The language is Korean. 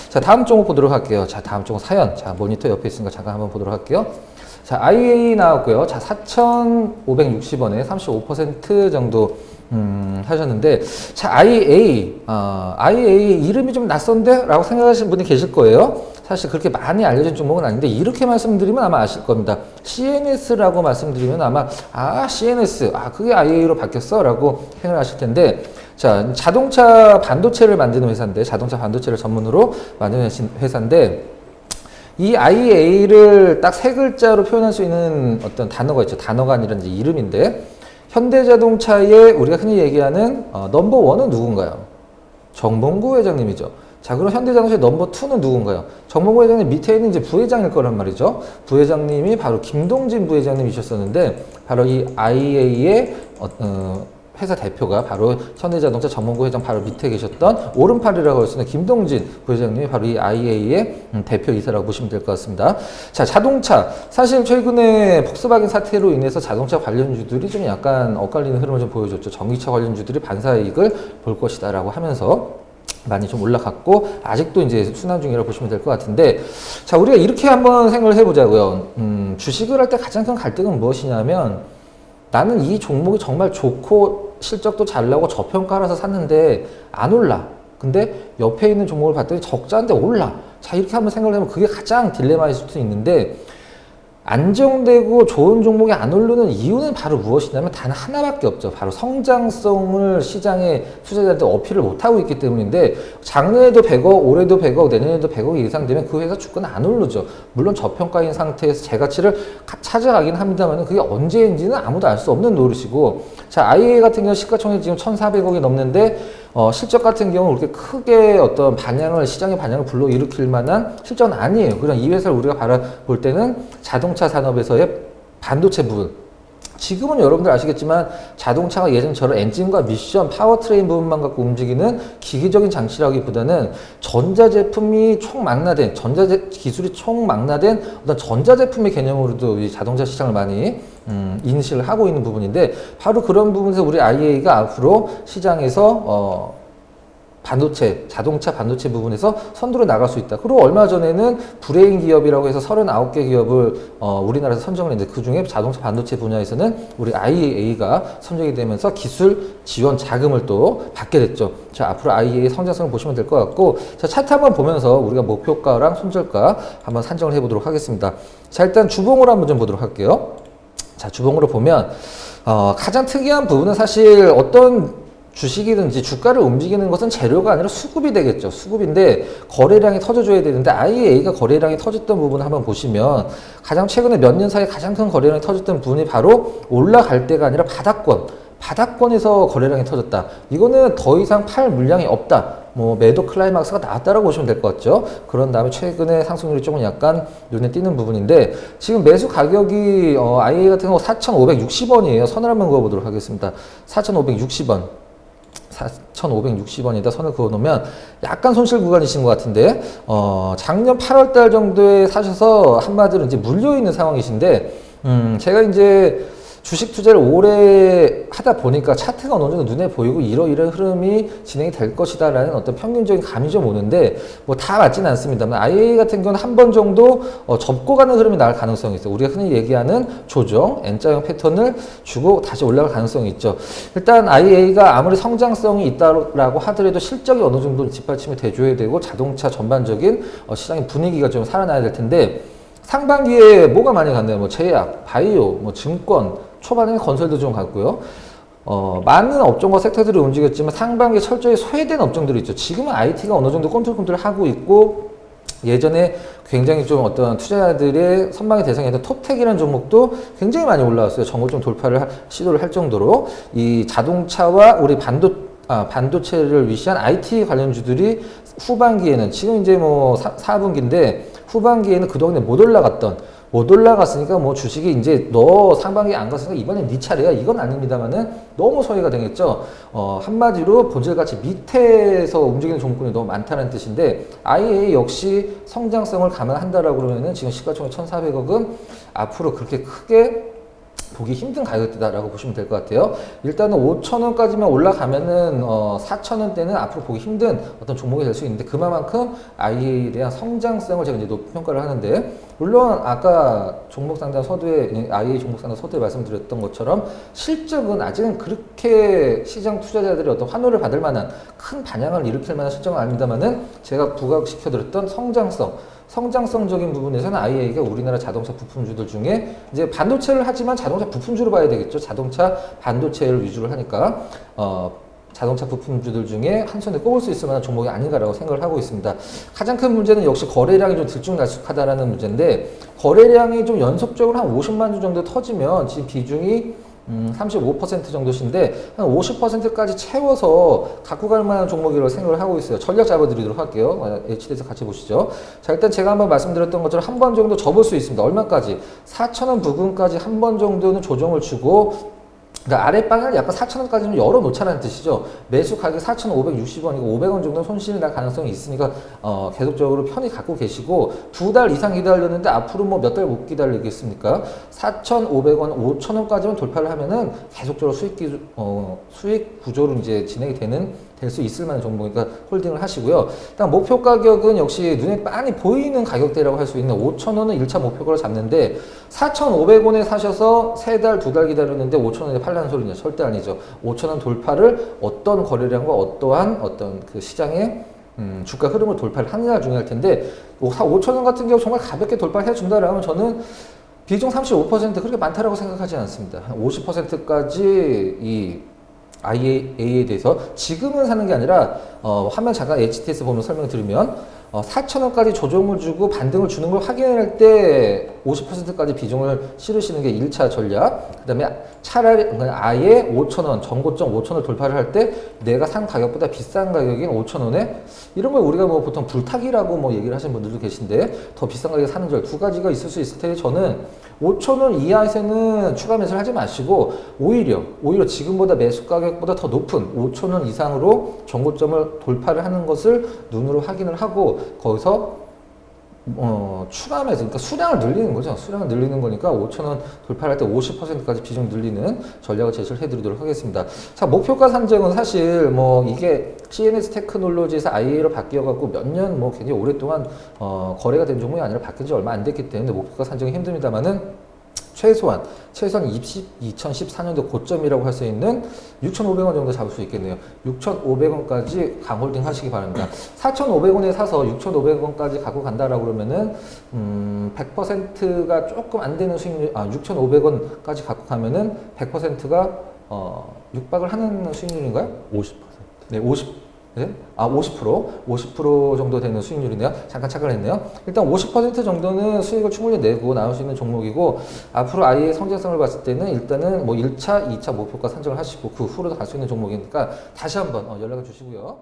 자, 다음 종목 보도록 할게요. 자, 다음 종목 사연. 자, 모니터 옆에 있으니까 잠깐 한번 보도록 할게요. 자, IA 나왔고요. 자, 4,560원에 35% 정도 하셨는데, 자, IA 이름이 좀 낯선데? 라고 생각하시는 분이 계실 거예요. 사실 그렇게 많이 알려진 종목은 아닌데, 이렇게 말씀드리면 아마 아실 겁니다. CNS라고 말씀드리면 아마, CNS, 그게 IA로 바뀌었어? 라고 생각하실 텐데, 자, 자동차 반도체를 만드는 회사인데, 자동차 반도체를 전문으로 만드는 회사인데, 이 IA를 딱 세 글자로 표현할 수 있는 어떤 단어가 있죠. 단어가 아니라 이제 이름인데, 현대자동차의 우리가 흔히 얘기하는 넘버원은 누군가요? 정봉구 회장님이죠. 자, 그럼 현대자동차의 넘버2는 누군가요? 정봉구 회장님 밑에 있는 이제 부회장일 거란 말이죠. 부회장님이 바로 김동진 부회장님이셨었는데, 바로 이 IA의 회사 대표가 바로 현대자동차 정봉구 회장 바로 밑에 계셨던 오른팔이라고 할 수 있는 김동진 부회장님이 바로 이 IA의 대표이사라고 보시면 될 것 같습니다. 자, 자동차. 사실 최근에 폭스바겐 사태로 인해서 자동차 관련주들이 좀 약간 엇갈리는 흐름을 좀 보여줬죠. 전기차 관련주들이 반사이익을 볼 것이다 라고 하면서 많이 좀 올라갔고, 아직도 이제 순환 중이라고 보시면 될 것 같은데, 자, 우리가 이렇게 한번 생각을 해보자고요. 주식을 할 때 가장 큰 갈등은 무엇이냐면, 나는 이 종목이 정말 좋고 실적도 잘 나오고 저평가라서 샀는데 안 올라. 근데 옆에 있는 종목을 봤더니 적자인데 올라. 자, 이렇게 한번 생각을 해보면 그게 가장 딜레마일 수도 있는데, 안정되고 좋은 종목이 안 오르는 이유는 바로 무엇이냐면 단 하나밖에 없죠. 바로 성장성을 시장에 투자자한테 어필을 못하고 있기 때문인데, 작년에도 100억, 올해도 100억, 내년에도 100억 이상 되면 그 회사 주가는 안 오르죠. 물론 저평가인 상태에서 제 가치를 찾아가긴 합니다만 그게 언제인지는 아무도 알 수 없는 노릇이고, 자, IA 같은 경우 시가총액이 지금 1,400억이 넘는데, 실적 같은 경우 그렇게 크게 어떤 시장의 반향을 불러일으킬 만한 실적은 아니에요. 그럼 이 회사를 우리가 바라볼 때는 자동차 산업에서의 반도체 부분. 지금은 여러분들 아시겠지만 자동차가 예전처럼 엔진과 미션, 파워트레인 부분만 갖고 움직이는 기계적인 장치라기보다는 전자제품이 총망라된, 기술이 총망라된 어떤 전자제품의 개념으로도 이 자동차 시장을 많이 인식을 하고 있는 부분인데, 바로 그런 부분에서 우리 IA가 앞으로 시장에서 자동차 반도체 부분에서 선두로 나갈 수 있다. 그리고 얼마 전에는 브레인 기업이라고 해서 39개 기업을 우리나라에서 선정을 했는데, 그 중에 자동차 반도체 분야에서는 우리 IA가 선정이 되면서 기술 지원 자금을 또 받게 됐죠. 자, 앞으로 IA의 성장성을 보시면 될 것 같고, 자, 차트 한번 보면서 우리가 목표가랑 손절가 한번 산정을 해보도록 하겠습니다. 자, 일단 주봉으로 한번 좀 보도록 할게요. 자, 주봉으로 보면 가장 특이한 부분은 사실 어떤 주식이든지 주가를 움직이는 것은 재료가 아니라 수급이 되겠죠. 수급인데 거래량이 터져줘야 되는데, IA가 거래량이 터졌던 부분을 한번 보시면 가장 최근에 몇 년 사이에 가장 큰 거래량이 터졌던 부분이 바로 올라갈 때가 아니라 바닥권에서 거래량이 터졌다. 이거는 더 이상 팔 물량이 없다. 매도 클라이막스가 나왔다라고 보시면 될 것 같죠. 그런 다음에 최근에 상승률이 조금 약간 눈에 띄는 부분인데, 지금 매수 가격이 IA 같은 경우 4,560원이에요. 선을 한번 그어보도록 하겠습니다. 4,560원. 4,560원에다 선을 그어놓으면 약간 손실 구간이신 것 같은데, 작년 8월달 정도에 사셔서 한마디로 이제 물려있는 상황이신데, 제가 이제 주식 투자를 오래 하다 보니까 차트가 어느 정도 눈에 보이고 이러이러한 흐름이 진행이 될 것이다 라는 어떤 평균적인 감이 좀 오는데, 다 맞지는 않습니다만 IA 같은 경우는 한 번 정도 접고 가는 흐름이 나올 가능성이 있어요. 우리가 흔히 얘기하는 조정, N자형 패턴을 주고 다시 올라갈 가능성이 있죠. 일단 IA가 아무리 성장성이 있다라고 하더라도 실적이 어느 정도 뒷받침이 돼줘야 되고, 자동차 전반적인 시장의 분위기가 좀 살아나야 될 텐데, 상반기에 뭐가 많이 갔나요? 제약, 바이오, 증권, 초반에 건설도 좀 갔고요. 많은 업종과 섹터들이 움직였지만 상반기에 철저히 소외된 업종들이 있죠. 지금은 IT가 어느 정도 꿈틀꿈틀 하고 있고, 예전에 굉장히 좀 어떤 투자자들의 선망의 대상이었던 톱텍이라는 종목도 굉장히 많이 올라왔어요. 전고점 돌파를 시도를 할 정도로 이 자동차와 우리 반도체를 위시한 IT 관련주들이 후반기에는, 지금 이제 4분기인데 후반기에는 그동안에 못 올라갔으니까 주식이 이제 너 상반기에 안 갔으니까 이번엔 네 차례야, 이건 아닙니다만은 너무 소외가 되겠죠. 한마디로 본질가치 밑에서 움직이는 종목군이 너무 많다는 뜻인데, IA 역시 성장성을 감안한다라고 그러면은 지금 시가총액 1,400억은 앞으로 그렇게 크게 보기 힘든 가격대다라고 보시면 될 것 같아요. 일단은 5,000원까지만 올라가면은 4,000원대는 앞으로 보기 힘든 어떤 종목이 될 수 있는데 그만큼 IA에 대한 성장성을 제가 이제 높이 평가를 하는데 물론 아까 종목 상담 서두에 IA 종목 상담 서두에 말씀드렸던 것처럼 실적은 아직은 그렇게 시장 투자자들의 어떤 환호를 받을 만한 큰 반향을 일으킬 만한 실적은 아닙니다만은 제가 부각시켜드렸던 성장성적인 부분에서는 IA가 우리나라 자동차 부품주들 중에 이제 반도체를 하지만 자동차 부품주로 봐야 되겠죠. 자동차 반도체를 위주로 하니까 자동차 부품주들 중에 한 손에 꼽을 수 있을 만한 종목이 아닌가라고 생각을 하고 있습니다. 가장 큰 문제는 역시 거래량이 좀 들쭉날쭉하다라는 문제인데 거래량이 좀 연속적으로 한 50만 주 정도 터지면 지금 비중이 35% 정도신데 한 50%까지 채워서 갖고 갈 만한 종목이라고 생각을 하고 있어요. 전략 잡아드리도록 할게요. HD에서 같이 보시죠. 자, 일단 제가 한번 말씀드렸던 것처럼 한 번 정도 접을 수 있습니다. 얼마까지? 4,000원 부근까지 한 번 정도는 조정을 주고 그러니까 아랫방을 약간 4,000원까지는 열어놓자는 뜻이죠. 매수 가격 4,560원이고 500원 정도 손실이 날 가능성이 있으니까 계속적으로 편히 갖고 계시고 2달 이상 기다렸는데 앞으로 뭐 몇 달 못 기다리겠습니까? 4,500원, 5,000원까지만 돌파를 하면은 계속적으로 수익 구조로 이제 진행이 될 수 있을 만한 종목이니까 홀딩을 하시고요. 일단 목표 가격은 역시 눈에 빤히 보이는 가격대라고 할 수 있는 5,000원은 1차 목표가로 잡는데 4,500원에 사셔서 3달, 2달 기다렸는데 5,000원에 팔라는 소리는 절대 아니죠. 5,000원 돌파를 어떤 거래량과 어떠한 어떤 그 시장의 주가 흐름을 돌파를 하느냐가 중요할 텐데 5,000원 같은 경우 정말 가볍게 돌파를 해준다라면 저는 비중 35% 그렇게 많다라고 생각하지 않습니다. 한 50%까지 이 IA에 대해서 지금은 사는 게 아니라 화면 잠깐 HTS 보면 설명을 드리면 4,000원까지 조정을 주고 반등을 주는 걸 확인할 때 50%까지 비중을 실으시는 게 1차 전략. 그 다음에 차라리 아예 5,000원, 전고점 5,000원 돌파를 할 때 내가 산 가격보다 비싼 가격인 5,000원에 이런 걸 우리가 뭐 보통 불타기라고 뭐 얘기를 하시는 분들도 계신데 더 비싼 가격에 사는 절 두 가지가 있을 수 있을 텐데 저는 5,000원 이하에서는 추가 매수를 하지 마시고 오히려 지금보다 매수 가격보다 더 높은 5,000원 이상으로 전고점을 돌파를 하는 것을 눈으로 확인을 하고 거기서 추가 매수, 그러니까 수량을 늘리는 거죠. 수량을 늘리는 거니까 5,000원 돌파할 때 50%까지 비중 늘리는 전략을 제시를 해드리도록 하겠습니다. 자, 목표가 산정은 사실 뭐 이게 CNS 테크놀로지에서 IA로 바뀌어갖고 몇 년 뭐 굉장히 오랫동안 거래가 된 종목이 아니라 바뀐 지 얼마 안 됐기 때문에 목표가 산정이 힘듭니다만은 최소한 2014년도 고점이라고 할 수 있는 6,500원 정도 잡을 수 있겠네요. 6,500원까지 강홀딩 하시기 바랍니다. 4,500원에 사서 6,500원까지 갖고 간다라고 그러면은 100%가 조금 안 되는 수익률, 6,500원까지 갖고 가면은 100%가 육박을 하는 수익률인가요? 50%. 네, 50% 정도 되는 수익률이네요. 잠깐 착각을 했네요. 일단 50% 정도는 수익을 충분히 내고 나올 수 있는 종목이고 앞으로 아이의 성장성을 봤을 때는 일단은 뭐 1차, 2차 목표가 산정을 하시고 그 후로도 갈 수 있는 종목이니까 다시 한번 연락을 주시고요.